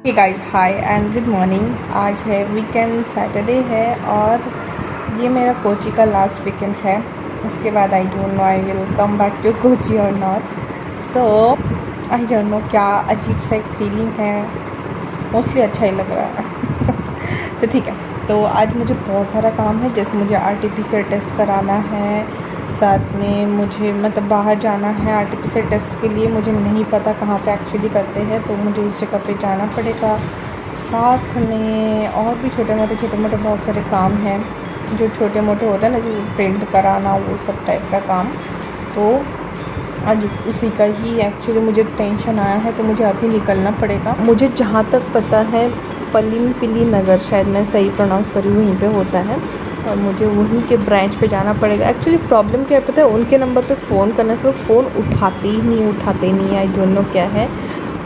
Hey guys, hi and good morning. आज है weekend, Saturday है और ये मेरा कोची का लास्ट वीकेंड है। इसके बाद I don't know I will come back to Kochi और not. So I don't know, क्या अजीब सा एक फीलिंग है। मोस्टली अच्छा ही लग रहा है तो ठीक है। तो आज मुझे बहुत सारा काम है, जैसे मुझे आरटीपीसीआर टेस्ट कराना है, साथ में मुझे मतलब बाहर जाना है आरटीपीसीआर टेस्ट के लिए। मुझे नहीं पता कहाँ पे एक्चुअली करते हैं, तो मुझे उस जगह पे जाना पड़ेगा। साथ में और भी छोटे मोटे बहुत सारे काम हैं, जो छोटे मोटे होते हैं ना, जो प्रिंट कराना, वो सब टाइप का काम। तो आज उसी का ही एक्चुअली मुझे टेंशन आया है, तो मुझे अभी निकलना पड़ेगा। मुझे जहाँ तक पता है पलिमपिली नगर, शायद मैं सही प्रोनाउंस करी, वहीं पे होता है और मुझे वहीं के ब्रांच पे जाना पड़ेगा। एक्चुअली प्रॉब्लम क्या है पता है, उनके नंबर पे फ़ोन करने से वो फ़ोन उठाते ही नहीं। आई डोंट नो क्या है।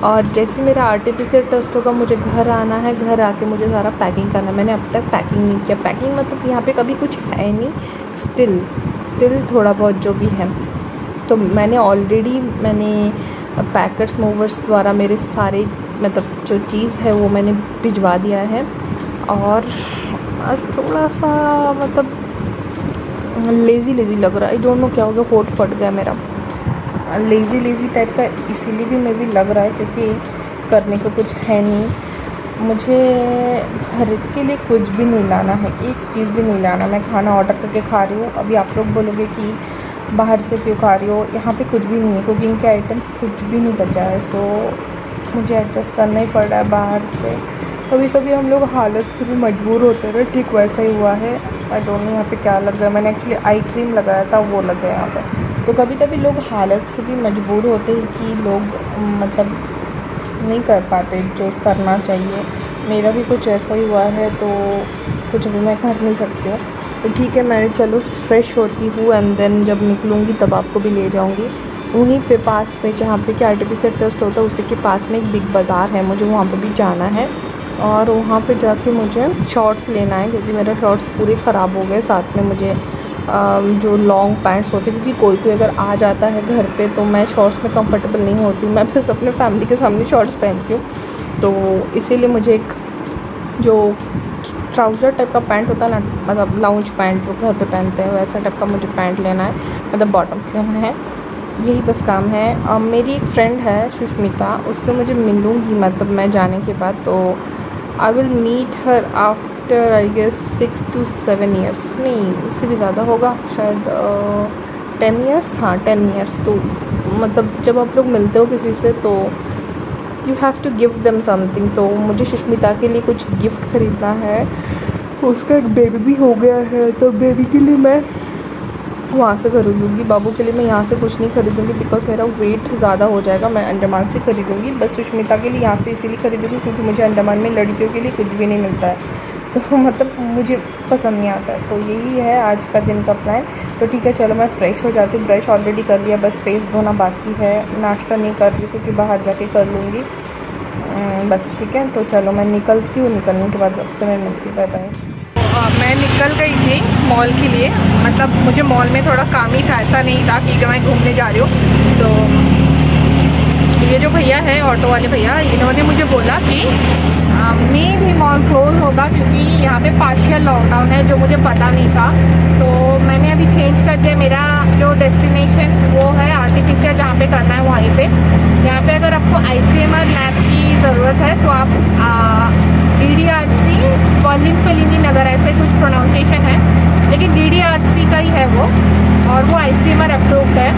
और जैसे मेरा आरटीपीसीआर टेस्ट होगा, मुझे घर आना है, घर आके मुझे सारा पैकिंग करना है। मैंने अब तक पैकिंग नहीं किया। पैकिंग मतलब यहाँ पे कभी कुछ है नहीं, स्टिल थोड़ा बहुत जो भी है। तो मैंने पैकर्स मूवर्स द्वारा मेरे सारे मतलब जो चीज़ है वो मैंने भिजवा दिया है। और आज थोड़ा सा मतलब लेज़ी लग रहा है। आई डोंट नो क्या हो गया, होठ फट गया मेरा। लेज़ी टाइप का इसीलिए भी मैं भी लग रहा है क्योंकि करने को कुछ है नहीं। मुझे घर के लिए कुछ भी नहीं लाना है, एक चीज़ भी नहीं लाना। मैं खाना ऑर्डर करके खा रही हूँ। अभी आप लोग बोलोगे कि बाहर से क्यों खा रही हो, यहाँ पे कुछ भी नहीं है, कुकिंग के आइटम्स कुछ भी नहीं बचा है। सो मुझे एडजस्ट करना ही पड़ रहा है बाहर से। कभी कभी हम लोग हालत से भी मजबूर होते हैं, ठीक वैसा ही हुआ है। आई डोंट नो यहाँ पे क्या लग रहा है। मैंने एक्चुअली आई क्रीम लगाया था, वो लग गया यहाँ पे। तो कभी कभी लोग हालत से भी मजबूर होते हैं कि लोग मतलब नहीं कर पाते जो करना चाहिए। मेरा भी कुछ ऐसा ही हुआ है, तो कुछ भी मैं कर नहीं सकती हूँ। तो ठीक है, मैं चलो फ्रेश होती हूँ एंड देन जब निकलूँगी तब आपको भी ले जाऊँगी। वहीं पे पास में जहाँ पे कि आरटीपीसीआर टेस्ट होता है, उसी के पास में एक बिग बाज़ार है, मुझे वहाँ पे भी जाना है। और वहाँ पे जाके मुझे शॉर्ट्स लेना है क्योंकि मेरे शॉर्ट्स पूरे ख़राब हो गए। साथ में मुझे जो लॉन्ग पैंट्स होते हैं, क्योंकि कोई अगर आ जाता है घर पे तो मैं शॉर्ट्स में कंफर्टेबल नहीं होती हूँ। मैं बस अपने फैमिली के सामने शॉर्ट्स पहनती हूँ। तो इसीलिए मुझे एक जो ट्राउज़र टाइप का पैंट होता है ना, मतलब लाउंज पैंट जो घर पे पहनते हैं, वैसा टाइप का मुझे पैंट लेना है, मतलब बॉटम्स लेना है। यही बस काम है। मेरी एक फ्रेंड है सुष्मिता, उससे मुझे मिलूँगी मतलब मैं जाने के बाद। तो I will meet her after I guess 6 to 7 years, नहीं उससे भी ज़्यादा होगा शायद 10 ईयर्स। हाँ 10 ईयर्स। तो मतलब जब आप लोग मिलते हो किसी से तो you have to give them something. तो मुझे सुष्मिता के लिए कुछ गिफ्ट ख़रीदना है। उसका एक बेबी भी हो गया है, तो बेबी के लिए मैं वहाँ से खरीदूँगी। बाबू के लिए मैं यहाँ से कुछ नहीं खरीदूँगी बिकॉज मेरा वेट ज़्यादा हो जाएगा। मैं अंडमान से खरीदूँगी। बस सुष्मिता के लिए यहाँ से इसीलिए खरीदूँगी क्योंकि मुझे अंडमान में लड़कियों के लिए कुछ भी नहीं मिलता है, तो मतलब मुझे पसंद नहीं आता है। तो यही है आज का दिन का प्लान। तो ठीक है, चलो मैं फ़्रेश हो जाती हूँ। ब्रश ऑलरेडी कर लिया, बस फेस धोना बाकी है। नाश्ता नहीं कर रही क्योंकि बाहर जाके कर लूँगी। बस ठीक है, तो चलो मैं निकलती हूँ। निकलने के बाद आपसे मैं मिलती हूँ। Bye bye. मैं निकल गई थी मॉल के लिए, मतलब मुझे मॉल में थोड़ा काम ही था, ऐसा नहीं था कि मैं घूमने जा रही हूँ। तो ये जो भैया है, ऑटो वाले भैया, इन्होंने मुझे बोला कि मे भी मॉल क्लोज होगा क्योंकि यहाँ पे पार्शियल लॉकडाउन है, जो मुझे पता नहीं था। तो मैंने अभी चेंज कर दिया। मेरा जो डेस्टिनेशन वो है आरटीपीसीआर, जहाँ पे करना है वहीं पे। यहाँ पे अगर आपको आईसीएमआर लैब की ज़रूरत है तो आप DDRC पलिमपिली नगर, ऐसे कुछ प्रोनाउंसिएशन है, लेकिन DDRC का ही है वो, और वो आईसीएमआर अप्रूव्ड है।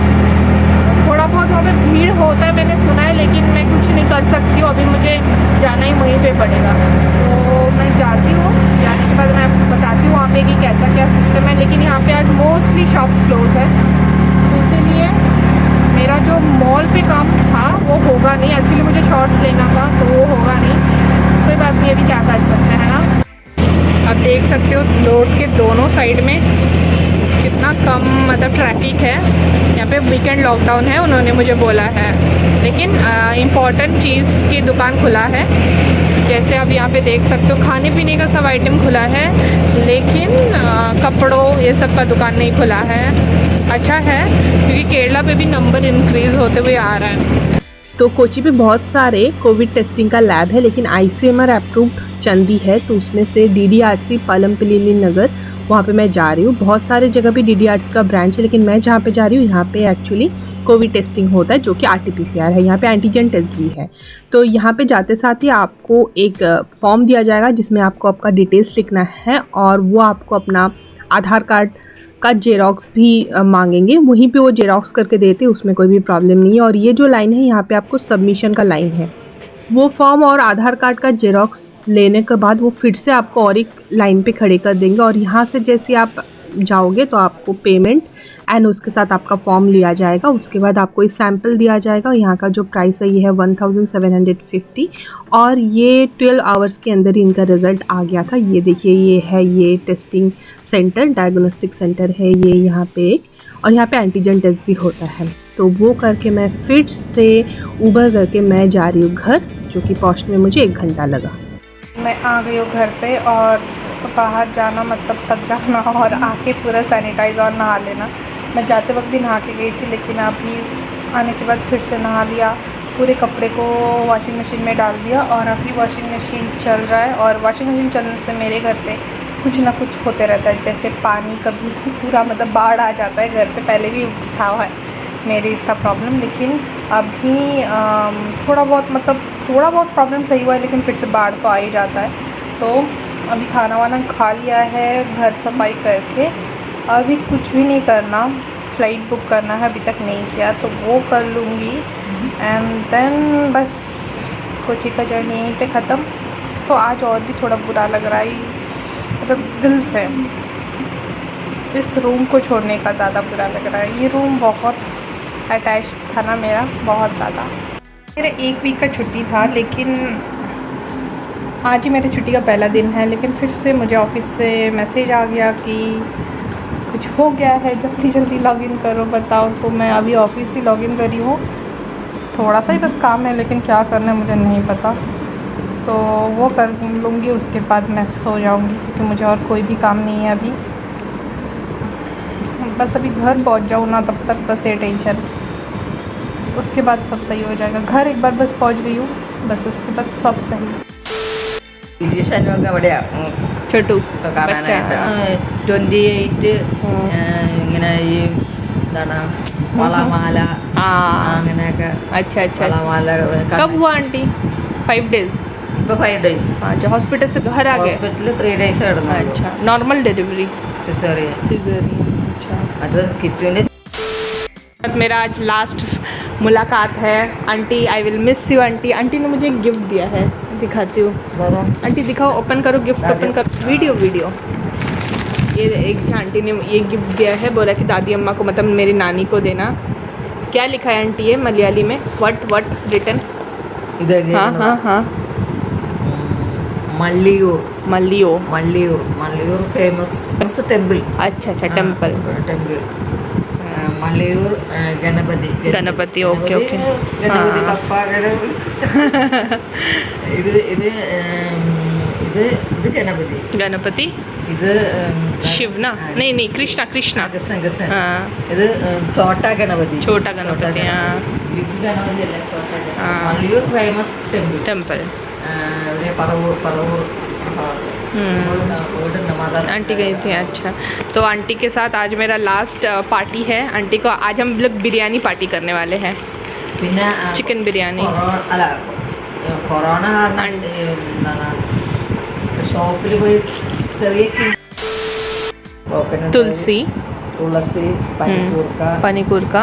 थोड़ा बहुत वहाँ पे भीड़ होता है मैंने सुना है, लेकिन मैं कुछ नहीं कर सकती हूँ। अभी मुझे जाना ही वहीं पे पड़ेगा। तो मैं जाती हूँ, जाने के बाद मैं आपको बताती हूँ वहाँ पे कि कैसा क्या सिस्टम है। लेकिन यहाँ पे आज मोस्टली शॉप्स क्लोज है, तो इसीलिए मेरा जो मॉल पे काम था वो होगा नहीं। एक्चुअली मुझे शॉर्ट्स लेना था तो वो होगा नहीं। कोई बात नहीं, अभी क्या कर सकते हैं ना। आप देख सकते हो रोड के दोनों साइड में कितना कम मतलब ट्रैफिक है। यहाँ पे वीकेंड लॉकडाउन है उन्होंने मुझे बोला है, लेकिन इम्पॉर्टेंट चीज़ की दुकान खुला है। जैसे आप यहाँ पे देख सकते हो खाने पीने का सब आइटम खुला है, लेकिन कपड़ों ये सब का दुकान नहीं खुला है। अच्छा है क्योंकि केरला पे भी नंबर इंक्रीज़ होते हुए आ रहा है। तो कोची पे बहुत सारे कोविड टेस्टिंग का लैब है, लेकिन ICMR अप्रूव्ड चंदी है, तो उसमें से DDRC पालमपल्ली नगर, वहाँ पे मैं जा रही हूँ। बहुत सारे जगह पे DDRC का ब्रांच है, लेकिन मैं जहाँ पे जा रही हूँ यहाँ पे एक्चुअली कोविड टेस्टिंग होता है, जो कि RT-PCR है। यहाँ पे एंटीजन टेस्ट भी है। तो यहाँ पे जाते साथ ही आपको एक फॉर्म दिया जाएगा, जिसमें आपको आपका डिटेल्स लिखना है, और वो आपको अपना आधार कार्ड का जेरोक्स भी मांगेंगे। वहीं पे वो जेरोक्स करके देते, उसमें कोई भी प्रॉब्लम नहीं है। और ये जो लाइन है यहाँ पे आपको सबमिशन का लाइन है। वो फॉर्म और आधार कार्ड का जेरोक्स लेने के बाद वो फिर से आपको और एक लाइन पे खड़े कर देंगे, और यहाँ से जैसे आप जाओगे तो आपको पेमेंट एंड उसके साथ आपका फॉर्म लिया जाएगा। उसके बाद आपको एक सैम्पल दिया जाएगा। यहाँ का जो प्राइस है ये है 1750, और ये 12 आवर्स के अंदर ही इनका रिज़ल्ट आ गया था। ये देखिए, ये है ये टेस्टिंग सेंटर, डायग्नोस्टिक सेंटर है ये यहाँ पे एक, और यहाँ पे एंटीजन टेस्ट भी होता है। तो वो करके मैं फिर से उबर करके मैं जा रही हूँ घर, जो कि पहुँचने में मुझे 1 घंटा लगा। मैं आ गई हूँ घर पे, और बाहर जाना मतलब तक जाना और आके पूरा सैनिटाइज और नहा लेना। मैं जाते वक्त भी नहा के गई थी, लेकिन अभी आने के बाद फिर से नहा लिया, पूरे कपड़े को वॉशिंग मशीन में डाल दिया, और अभी वॉशिंग मशीन चल रहा है। और वॉशिंग मशीन चलने से मेरे घर पे कुछ ना कुछ होते रहता है, जैसे पानी कभी पूरा मतलब बाढ़ आ जाता है घर पे। पहले भी था हुआ है मेरे इसका प्रॉब्लम, लेकिन अभी थोड़ा बहुत प्रॉब्लम सही हुआ है, लेकिन फिर से बाढ़ तो आ ही जाता है। तो अभी खाना वाना खा लिया है, घर सफाई करके अभी कुछ भी नहीं करना। फ़्लाइट बुक करना है, अभी तक नहीं किया, तो वो कर लूँगी। एंड देन बस कोची का जर्नी यहीं पे ख़त्म। तो आज और भी थोड़ा बुरा लग रहा है, मतलब दिल से इस रूम को छोड़ने का ज़्यादा बुरा लग रहा है। ये रूम बहुत अटैच था ना मेरा, बहुत ज़्यादा। मेरा 1 वीक का छुट्टी था, लेकिन आज ही मेरी छुट्टी का पहला दिन है, लेकिन फिर से मुझे ऑफिस से मैसेज आ गया कि कुछ हो गया है, जल्दी जल्दी लॉगिन करो। बताओ, तो मैं अभी ऑफिस ही लॉगिन करी हूँ। थोड़ा सा ही बस काम है, लेकिन क्या करना है मुझे नहीं पता, तो वो कर लूँगी। उसके बाद मैं सो जाऊँगी, क्योंकि मुझे और कोई भी काम नहीं है अभी। बस अभी घर पहुँच जाऊँ ना, तब तक बस ये टेंशन, उसके बाद सब सही हो जाएगा। घर एक बार बस पहुँच गई हूँ, बस उसके बाद सब सही। छोटू കാണാനായിട്ട് 28 ഇങ്ങനെ ഈ എന്താണ് വളമാല അങ്ങനെയൊക്കെ വളമാല। कब हुआ आंटी? 5 डेज? ഇപ്പോൾ 5 days। जो हॉस्पिटल से घर आ गए? हॉस्पिटल 3 days കിടന്നു। अच्छा, नॉर्मल डिलीवरी? सिजेरियन। अच्छा, അത് കിച്ചുവിൻ്റെ मेरा आज लास्ट मुलाकात है। Aunty, I will miss you aunty. Aunty ने मुझे एक गिफ्ट दिया है, दिखाती हूँ। आंटी दिखाओ, ओपन करो गिफ्ट, ओपन करो। वीडियो ये एक आंटी ने ये गिफ्ट दिया है, बोला कि दादी अम्मा को, मतलब मेरी नानी को देना। क्या लिखा है आंटी ये मलयाली में? What written? हाँ मल्लियूर फेमस टेम्पल। अच्छा टेम्पल। मल्लियूर गणपति। ओके गणपति कप्पा ഇത് गणपति ഇത് शिव ना? नहीं कृष्णा। कृष्ण। ഇത് छोटा गणपति। हाँ, बिग गणपति अല്ല, छोटा Ganapati. Malliyoor famous temple. Paravur aunty गई थी। अच्छा, तो आंटी के साथ आज मेरा लास्ट पार्टी है। आंटी को आज हम लोग बिरयानी पार्टी करने वाले हैं, चिकन बिरयानी। കൊറോണ ഷോപ്പിൽ പോയി ചെറിയ तुलसी, पनीकूर्का,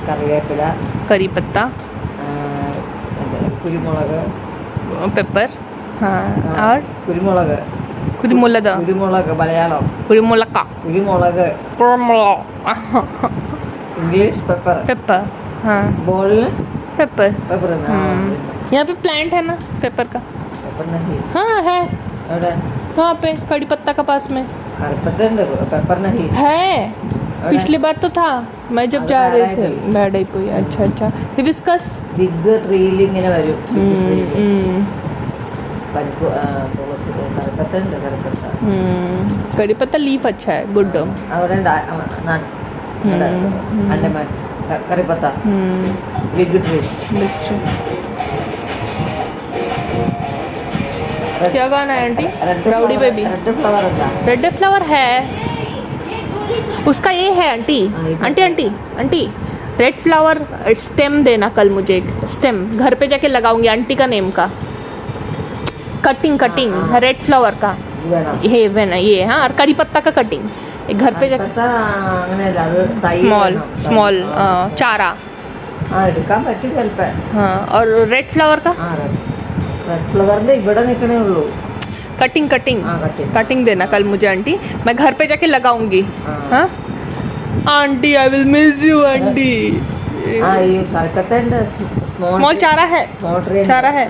കറിവേപ്പില, करी पत्ता, കുരുമുളക്, पेपर, हाँ, और കുരുമുളക് മലയാളം കുരുമുളക്, इंग्लिश पेपर, हाँ, बोल पेपर। ना। यहाँ पे प्लांट है ना पेपर का? पेपर नहीं। हाँ है, वहाँ पे कड़ी पत्ता का पास में पेपर नहीं है। पिछली बार तो था, मैं जब जा रहे थे बैड कोई। अच्छा, हिबिस्कस बिग ट्रील इങ്ങനെ വരും। कड़ी पत्ता लीफ अच्छा है, गुड। अंडमान करी पत्ता बिग ट्री। क्या गाना है aunty? Red rowdy baby. Red flower है। रेड फ्लावर है उसका, ये है aunty. Aunty aunty aunty red flower stem देना कल मुझे, एक स्टेम घर पे जाके लगाऊंगी आंटी का नेम का। कटिंग कटिंग रेड फ्लावर का ये वेन ये, हाँ, और करी पत्ता का कटिंग एक घर पे जाके स्मॉल स्मॉल चारा। എടുക്കാൻ പറ്റും ചിലപ്പോൾ। हाँ, और रेड फ्लावर का റെഡ് ഫ്ലവറിന്റെ ഇവിടെ നിൽക്കണേ ഉള്ളൂ। कटिंग कटिंग कटिंग कटिंग देना कल मुझे आंटी, मैं घर पे जाके लगाऊंगी। हाँ aunty I will miss you aunty. ഈ കൽക്കത്തന്റെ स्मॉल चारा है, സ്മോൾ ട്രീ चारा है,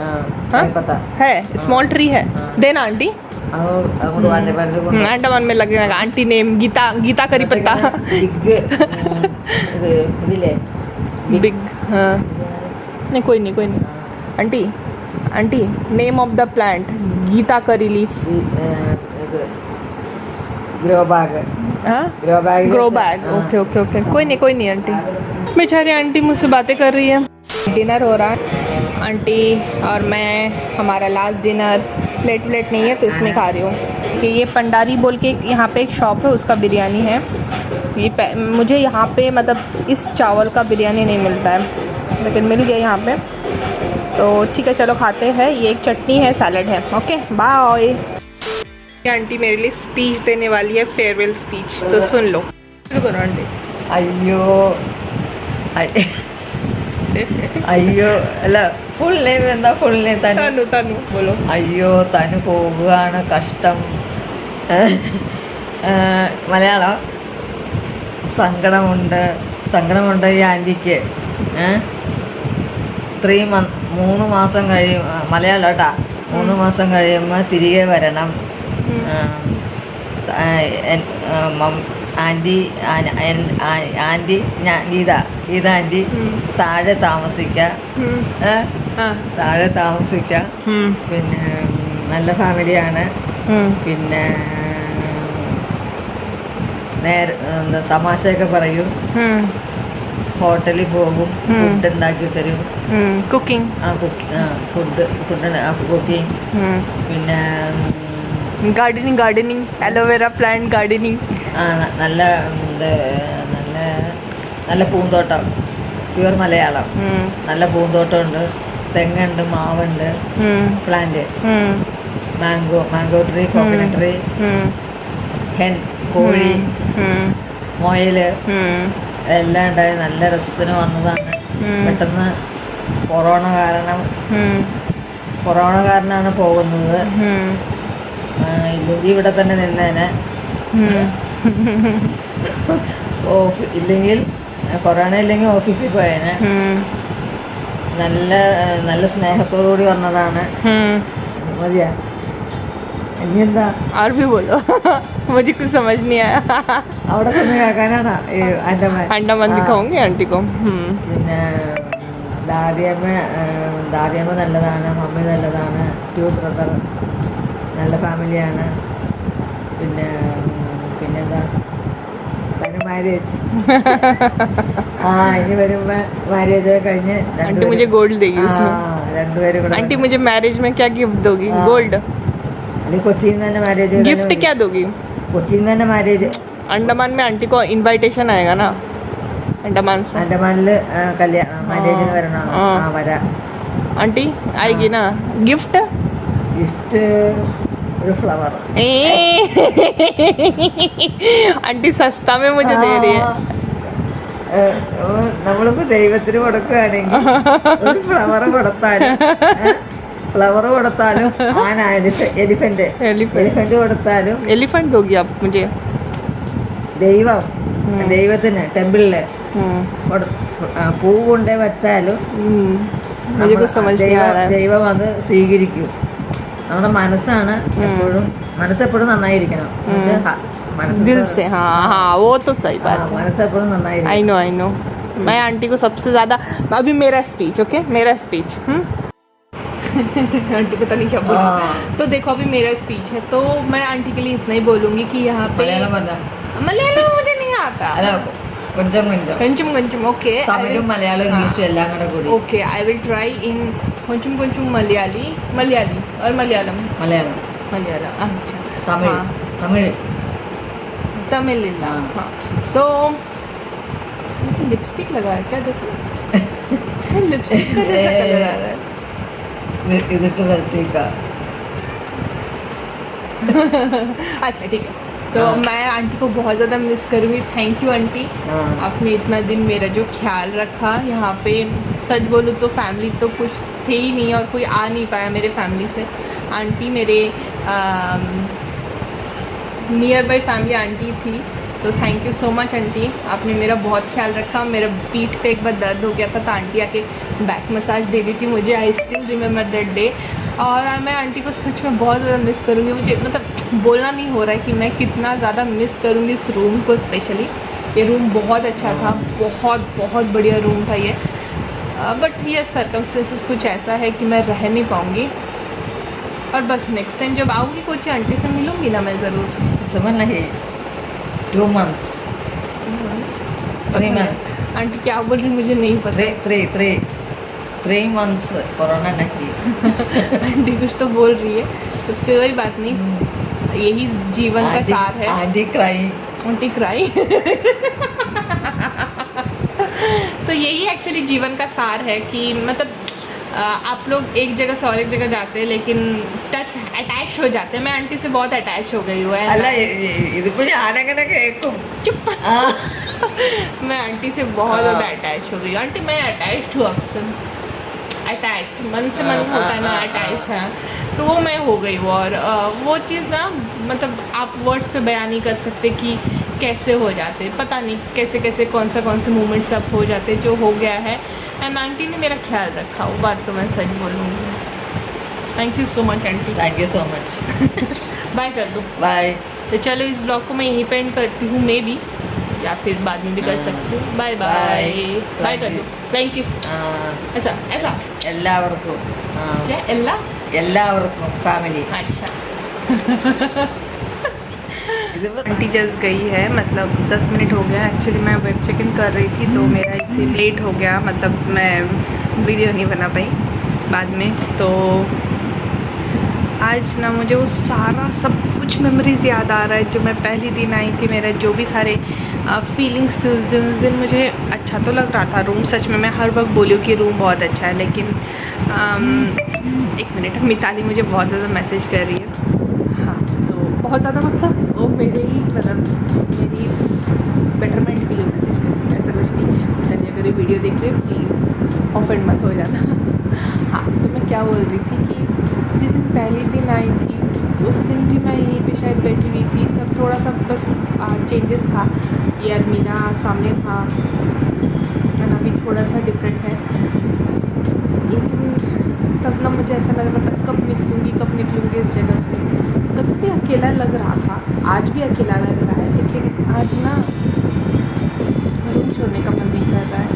हाँ? പത്ത है स्मॉल ट्री है, देना आंटी। അങ്ങോട്ട് വന്നെ പറഞ്ഞു अंडमान में लगेगा आंटी नेम गीता, गीता करी पत्ता ബിഗ് ഇത് ഇതില്ലേ बिग। हाँ नहीं कोई नहीं कोई नहीं aunty, aunty name of the plant गीता करी लीफ। ഇത് ഗ്രോ ബാഗ്। हाँ grow bag grow bag. Okay okay okay कोई नहीं आंटी। बेचारी आंटी मुझसे बातें कर रही है। डिनर हो रहा है आंटी और मैं, हमारा लास्ट डिनर। प्लेट नहीं है तो इसमें खा रही हूँ कि ये पंडारी बोल के यहाँ पे एक शॉप है, उसका बिरयानी है। ये मुझे यहाँ पे मतलब इस चावल का बिरयानी नहीं मिलता है, लेकिन मिल गया यहाँ पे, तो ठीक है चलो खाते हैं। ये एक चटनी है, सैलड है। Okay bye. आंटी मेरे लिए स्पीच देने वाली है, फेयरवेल स्पीच, तो सुन लो। शुरू करो आंटी। അയ്യോ അയ്യോ അല്ല ഫുൾ നെയിം എന്താ? ഫുൾ നെയിം തനു तनु तनु बोलो। അയ്യോ തനു പോവുകയാണ്, കഷ്ടം. മലയാളം. സങ്കടമുണ്ട് ഈ ആൻറ്റിക്ക്. 3 മാസം കഴിയും, മലയാളം കേട്ടാ. 3 മാസം കഴിയുമ്പോൾ തിരികെ വരണം. ആൻറ്റി ഗീത ആൻറ്റി താഴെ താമസിക്കാം. പിന്നെ നല്ല ഫാമിലിയാണ്. പിന്നെ എന്താ തമാശയൊക്കെ പറയും. ഹോട്ടലിൽ പോകും, ഫുഡ് ഉണ്ടാക്കി തരും. Cooking cooking. പിന്നെ गार्डनिंग एलोवेरा प्लांट गार्डनिंग। നല്ല നല്ല പൂന്തോട്ടം. പ്യുവർ മലയാളം. നല്ല പൂന്തോട്ടമുണ്ട്, തെങ്ങുണ്ട്, മാവുണ്ട്, plant, mango tree, coconut tree, hen, കോഴി, മുയൽ എല്ലാം ഉണ്ടായി. നല്ല രസത്തിന് വന്നതാണ്. പെട്ടെന്ന് കൊറോണ കാരണമാണ് പോകുന്നത്. ഇല്ലെങ്കിൽ ഇവിടെ തന്നെ നിന്നേനെ. ഇല്ലെങ്കിൽ കൊറോണ ഇല്ലെങ്കിൽ ഓഫീസിൽ പോയേനെ. നല്ല സ്നേഹത്തോടുകൂടി വന്നതാണ്. മതിയാ ഇനി എന്താ? और भी बोलो मुझे कुछ समझ नहीं आया। അവിടെ തന്നെ കേൾക്കാനാണ് ഈ अंडमान दिखाऊंगी आंटी को। പിന്നെ ദാദിയമ്മ നല്ലതാണ്, മമ്മി നല്ലതാണ്, 2 ബ്രദർ നല്ല ഫാമിലിയാണ്. പിന്നെന്താ തന്റെ മാരേജ്. ഇനി വരുമ്പോ മാരേജ് കഴിഞ്ഞ് आंटी मुझे गोल्ड देगी उसमें। രണ്ടുപേരും കൂടെ आंटी मुझे मैरिज में क्या गिफ्ट दोगी? गोल्ड। അല്ലെങ്കിൽ കൊച്ചിയിൽ നിന്ന് തന്നെ മാരേജ്. गिफ्ट क्या दोगी? കൊച്ചിയിൽ നിന്ന് തന്നെ മാരേജ്. अंडमान में आंटी को इनविटेशन आएगा ना, अंडमान से। അണ്ടമാനിൽ കല്യാണം മാരേജിന് വരണം. വരാം आंटी आएगी ना। गिफ्ट ഒരു ഫ്ലവർ. आंटी सस्ता में मुझे दे रही है। നമ്മളിപ്പോ ദൈവത്തിന് കൊടുക്കുകയാണെങ്കിൽ ഒരു ഫ്ലവർ കൊടുത്താലും ആന, എലിഫന്റ് കൊടുത്താലും. एलिफेंट दोगी आप मुझे? ദൈവത്തിന് ടെമ്പിളില് പൂ കൊണ്ടേ വെച്ചാലും ദൈവം അത് സ്വീകരിക്കും. നമ്മുടെ മനസ്സെപ്പോഴും നന്നായിരിക്കണം. दिल से। हाँ वो तो सही बात है। മനസ്സെപ്പോഴും നന്നായിരിക്കണം. आई नो मैं आंटी को सबसे ज़्यादा अभी मेरा स्पीच। ओके मेरा स्पीच। आंटी पता नहीं क्या बोल। तो देखो अभी मेरा स्पीच है, तो मैं आंटी के लिए इतना ही बोलूँगी कि यहाँ पे मलयालम मुझे नहीं आता। കൊഞ്ചം കൊഞ്ചം konchum konchum. Okay. തമിഴും മലയാളം ഇംഗ്ലീഷും എല്ലാം കൂടെ കൂടി. Okay, I will try in konchum konchum Malayali और मलयालम. മലയാളം अच्छा. തമിഴ് हाँ, തമിഴ് तमिल हाँ. हाँ. तो मुझे लिपस्टिक लगा है क्या? देखो लिपस्टिक का जैसा कलर आ रहा है. ഇതിട്ട് വരത്തേക്കാ. अच्छा ठीक है. तो हाँ. मैं आंटी को बहुत ज़्यादा मिस करूँगी. थैंक यू आंटी, आपने इतना दिन मेरा जो ख्याल रखा. यहाँ पे सच बोलूँ तो फैमिली तो कुछ थे ही नहीं और कोई आ नहीं पाया मेरे फैमिली से. आंटी मेरे नियर बाई फैमिली आंटी थी. तो thank you so much aunty, आपने मेरा बहुत ख्याल रखा. मेरा पीठ पे एक बार दर्द हो गया था तो आंटी आके बैक मसाज दे दी थी मुझे. I still remember that day. और मैं आंटी को सच में बहुत ज़्यादा मिस करूँगी. मुझे मतलब बोलना नहीं हो रहा है कि मैं कितना ज़्यादा मिस करूँगी इस रूम को. स्पेशली ये रूम बहुत अच्छा था, बहुत बहुत बढ़िया रूम था ये. बट ये सर्कमस्टेंसेस कुछ ऐसा है कि मैं रह नहीं पाऊँगी. और बस नेक्स्ट टाइम जब आऊँगी कोची आंटी से मिलूँगी ना मैं ज़रूर. समझ नहीं 2 months 3 months आंटी क्या बोल रही मुझे नहीं पता. 3 months कोरोना नहीं. आंटी कुछ तो बोल रही है तो कोई बात नहीं. यही जीवन का सार है. Aunty crying. Aunty cry. तो यही एक्चुअली जीवन का सार है कि मतलब आप लोग एक जगह से और एक जगह जाते हैं लेकिन टच अटैच हो जाते हैं. मैं आंटी से बहुत अटैच हो गई हूँ. അല്ല ഇതിപ്പോ ഞാനങ്ങനെ കേൾക്കും. चुप. मैं आंटी से बहुत ज़्यादा अटैच हो गई. आंटी मैं अटैच्ड हूँ आपसे. अटैच मन से मन होता है ना, अटैच्ड है तो वो मैं हो गई हूँ. और वो चीज़ ना मतलब आप वर्ड्स पे बयान नहीं कर सकते कि कैसे हो जाते. पता नहीं कैसे कैसे कौन से मोमेंट्स अब हो जाते जो हो गया है. एंड आंटी ने मेरा ख्याल रखा, वो बात तो मैं सच बोलूँगी. Thank you so much aunty. Thank you so much. Bye कर दो. बाय. तो चलो इस ब्लॉग को मैं यहीं पे एंड करती हूँ मे बी, या फिर बाद में भी कर सकती हूँ. Bye bye. बाय कर दो. Thank you. ऐसा ऐसा എല്ലാവർക്കും क्या एल्ला. എല്ലാവർക്കും ഫാമിലി. अच्छा. ഇതിപ്പോ आंटी जस्ट गई है, मतलब 10 मिनट हो गया. एक्चुअली मैं वेब चेक इन कर रही थी तो मेरा इससे लेट हो गया. मतलब मैं वीडियो नहीं बना पाई बाद में. तो आज ना मुझे वो सारा सब कुछ मेमोरीज याद आ रहा है जो मैं पहली दिन आई थी. मेरा जो भी सारे फीलिंग्स थे उस दिन मुझे अच्छा तो लग रहा था रूम. सच में मैं हर वक्त बोली हूँ कि रूम बहुत अच्छा है. लेकिन एक मिनट, मिताली मुझे बहुत ज़्यादा मैसेज कर रही है. हाँ तो बहुत ज़्यादा मतलब वो मेरे ही मतलब मेरी बेटरमेंट के लिए मैसेज कर रही है. ऐसा कुछ नहीं. मिताली अगर ये वीडियो देख रहे प्लीज़ ऑफेंड मत हो जाना. हाँ तो मैं क्या बोल रही थी कि जिस दिन पहली दिन आई थी उस दिन भी मैं यहीं पे शायद बैठी हुई थी. तब थोड़ा सा बस चेंजेस था. ये अलमीरा सामने था और अभी थोड़ा सा डिफरेंट है. लेकिन तब ना मुझे ऐसा लग रहा था कब निकलूँगी इस जगह से. तब भी अकेला लग रहा था, आज भी अकेला लग रहा है. लेकिन आज ना रूम छोड़ने का मन नहीं कर रहा है.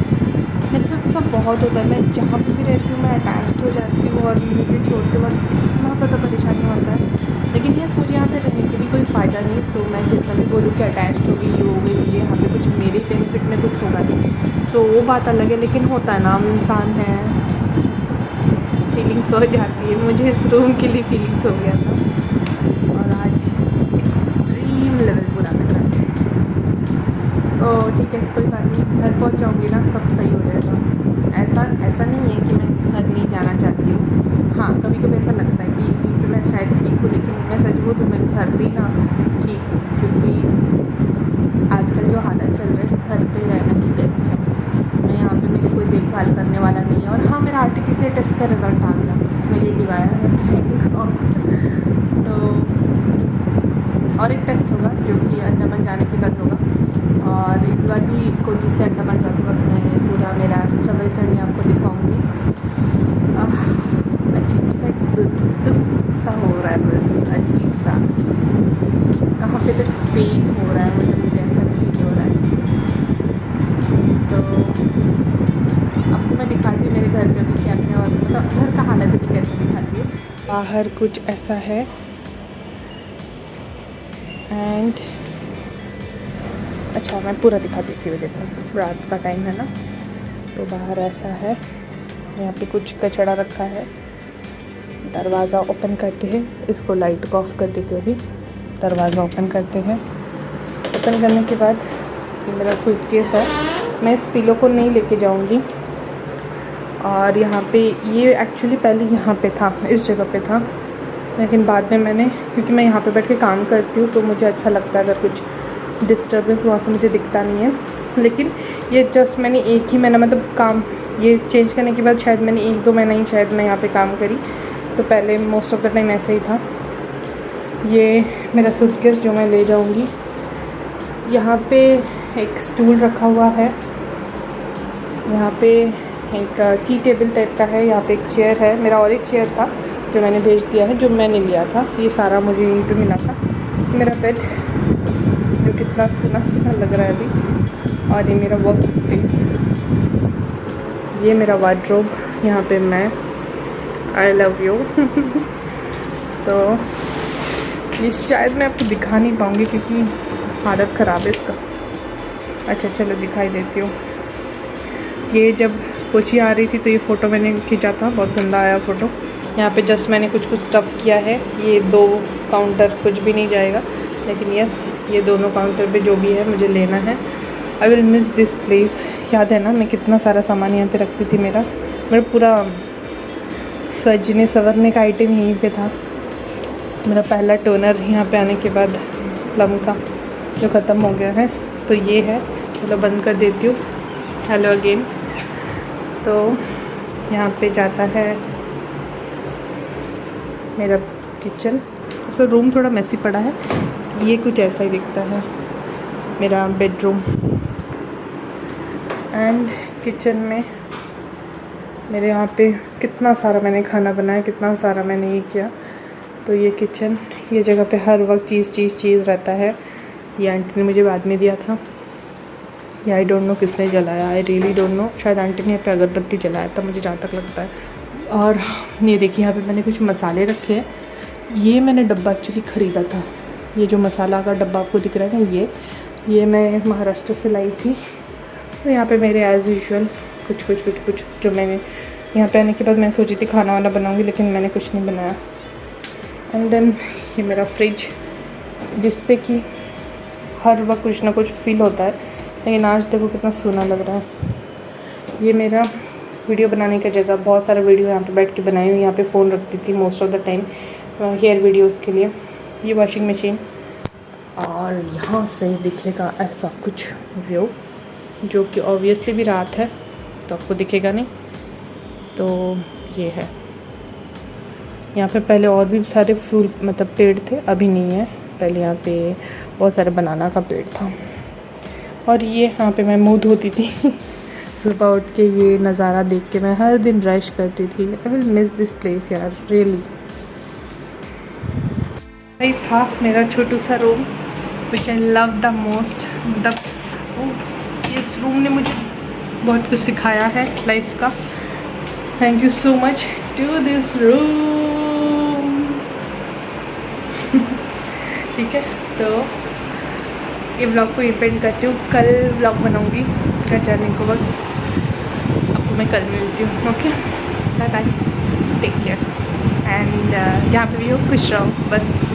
मेरे साथ सब बहुत होता है. मैं जहाँ पे भी रहती हूँ मैं अटैच्ड हो जाती हूँ और मुझे छोड़ते वक्त इतना ज़्यादा परेशानी होता है. लेकिन यस मुझे यहाँ पे रहने के भी कोई फ़ायदा नहीं. सो मैं जितना भी बोलूँ कि अटैच्ड हो गई मुझे यहाँ पे कुछ मेरे बेनिफिट में कुछ होगा नहीं. सो वो बात अलग है. लेकिन होता है ना, हम इंसान हैं, फीलिंग्स हो जाती है. मुझे इस रूम के लिए फीलिंग्स हो गया था और आज एक्सट्रीम लेवल पूरा लग रहा है. ओह ठीक है कोई बात नहीं. घर पहुँच जाऊँगी ना सब सही हो जाएगा. ऐसा नहीं है कि मैं घर नहीं जाना चाहती हूँ. हाँ कभी कभी ऐसा लगता है कि यहीं पे मैं शायद ठीक हूँ. लेकिन मैं सच बोलूँ मैं घर पे ना ठीक, क्योंकि आजकल जो हालत चल रहे हैं घर पे रहना ही बेस्ट है. मैं यहाँ पे मेरी कोई देखभाल करने वाला नहीं है. और हाँ मेरा आरटीपीसीआर टेस्ट का रिज़ल्ट आ गया, नेगेटिव आया है थैंक गॉड. तो और एक टेस्ट होगा जो कि अंडमान जाने के बाद होगा. और इस बार भी कोची से अंडमान जाते वक्त मैं पूरा मेरा ट्रैवल जर्नी आपको दिखाऊंगी. अजीब सा दुख सा हो रहा है, बस अजीब सा. कहाँ पे तो पेन हो रहा है मुझे ऐसा फील हो रहा है. तो आपको मैं दिखाती हूँ मेरे घर पे भी क्या है और मतलब घर का हालत भी कैसे दिखाती हूँ. बाहर कुछ ऐसा है एंड अच्छा मैं पूरा दिखा देती हूँ, देखो रात का टाइम है ना, तो बाहर ऐसा है, यहाँ पे कुछ कचड़ा रखा है। दरवाज़ा ओपन करते हैं, इसको लाइट को ऑफ कर देते हैं। अभी दरवाज़ा ओपन करते हैं। ओपन करने के बाद ये मेरा सूटकेस है, मैं इस पिलो को नहीं लेके जाऊँगी। और यहाँ पे ये एक्चुअली पहले यहाँ पे था, इस जगह पे था, लेकिन बाद में मैंने, क्योंकि मैं यहाँ पे बैठ के काम करती हूँ तो मुझे अच्छा लगता है, अगर कुछ डिस्टर्बेंस वहाँ से मुझे दिखता नहीं है। लेकिन ये जस्ट मैंने एक ही महीना, मतलब काम ये चेंज करने के बाद शायद मैंने 1-2 महीना ही शायद मैं यहाँ पे काम करी, तो पहले मोस्ट ऑफ द टाइम ऐसे ही था। ये मेरा सूटकेस जो मैं ले जाऊँगी। यहाँ पे एक स्टूल रखा हुआ है, यहाँ पे एक टी टेबल टाइप का है, यहाँ पे एक चेयर है, मेरा और एक चेयर था जो मैंने भेज दिया है, जो मैंने लिया था। ये सारा मुझे यहीं पे मिला था। मेरा बेड जो कितना सुना सुना लग रहा है अभी, और ये मेरा वर्क स्पेस, ये मेरा वार्डरोब, यहाँ पे मैं आई लव यू तो ये शायद मैं आपको दिखा नहीं पाऊँगी क्योंकि हालत ख़राब है इसका। अच्छा चलो दिखाई देती हूँ। ये जब कोची आ रही थी तो ये फ़ोटो मैंने खींचा था, बहुत गंदा आया फ़ोटो। यहाँ पे जस्ट मैंने कुछ स्टफ़ किया है। ये 2 काउंटर कुछ भी नहीं जाएगा, लेकिन यस ये दोनों काउंटर पे जो भी है मुझे लेना है। आई विल मिस दिस प्लेस। याद है ना मैं कितना सारा सामान यहाँ पे रखती थी। मेरा पूरा सजने संवरने का आइटम यहीं पे था। मेरा पहला टोनर यहाँ पे आने के बाद प्लम का जो ख़त्म हो गया है, तो ये है। चलो बंद कर देती हूँ। Hello again. तो यहाँ पे जाता है मेरा किचन। सो रूम थोड़ा मेसी पड़ा है, ये कुछ ऐसा ही दिखता है मेरा बेडरूम। एंड किचन में मेरे यहाँ पे कितना सारा मैंने खाना बनाया, कितना सारा मैंने ये किया। तो ये किचन, ये जगह पे हर वक्त चीज़ रहता है। ये आंटी ने मुझे बाद में दिया था। ये आई डोंट नो किसने जलाया, आई रियली डोंट नो। शायद आंटी ने यहाँ पे अगरबत्ती जलाया था, मुझे जहाँ तक लगता है। और ये देखिए यहाँ पे मैंने कुछ मसाले रखे हैं। ये मैंने डब्बा एक्चुअली ख़रीदा था। ये जो मसाला का डब्बा आपको दिख रहा है ना, ये मैं महाराष्ट्र से लाई थी। तो यहाँ पे मेरे एज़ यूजुअल कुछ जो मैंने यहाँ पे आने के बाद मैं सोची थी खाना वाना बनाऊँगी, लेकिन मैंने कुछ नहीं बनाया। एंड देन ये मेरा फ्रिज, जिस पे कि हर वक्त कुछ ना कुछ फील होता है, लेकिन आज देखो कितना सूना लग रहा है। ये मेरा वीडियो बनाने का जगह, बहुत सारा वीडियो यहाँ पे बैठ के बनाई हुई। यहाँ पे फ़ोन रखती थी most of the time here videos के लिए। ये वॉशिंग मशीन, और यहाँ से दिखेगा ऐसा कुछ व्यू, जो कि ऑब्वियसली भी रात है तो आपको दिखेगा नहीं। तो ये है। यहाँ पे पहले और भी सारे फूल मतलब पेड़ थे, अभी नहीं है। पहले यहाँ पे बहुत सारे बनाना का पेड़ था। और ये यहाँ पे मैं मुँह धोती थी सुबह उठ के ये नज़ारा देख के मैं हर दिन ब्रश करती थी। I will miss this place यार, रियली। यही था मेरा छोटू सा room which I love the most. इस रूम ने मुझे बहुत कुछ सिखाया है लाइफ का। Thank you so much to this room. ठीक है, तो ये ब्लॉग को एंड करती हूँ। कल ब्लॉग बनाऊँगी घर जाने के वक्त। आपको मैं कल मिलती हूँ। Okay, bye bye, take care. And जहाँ पे भी हो खुश रहो बस।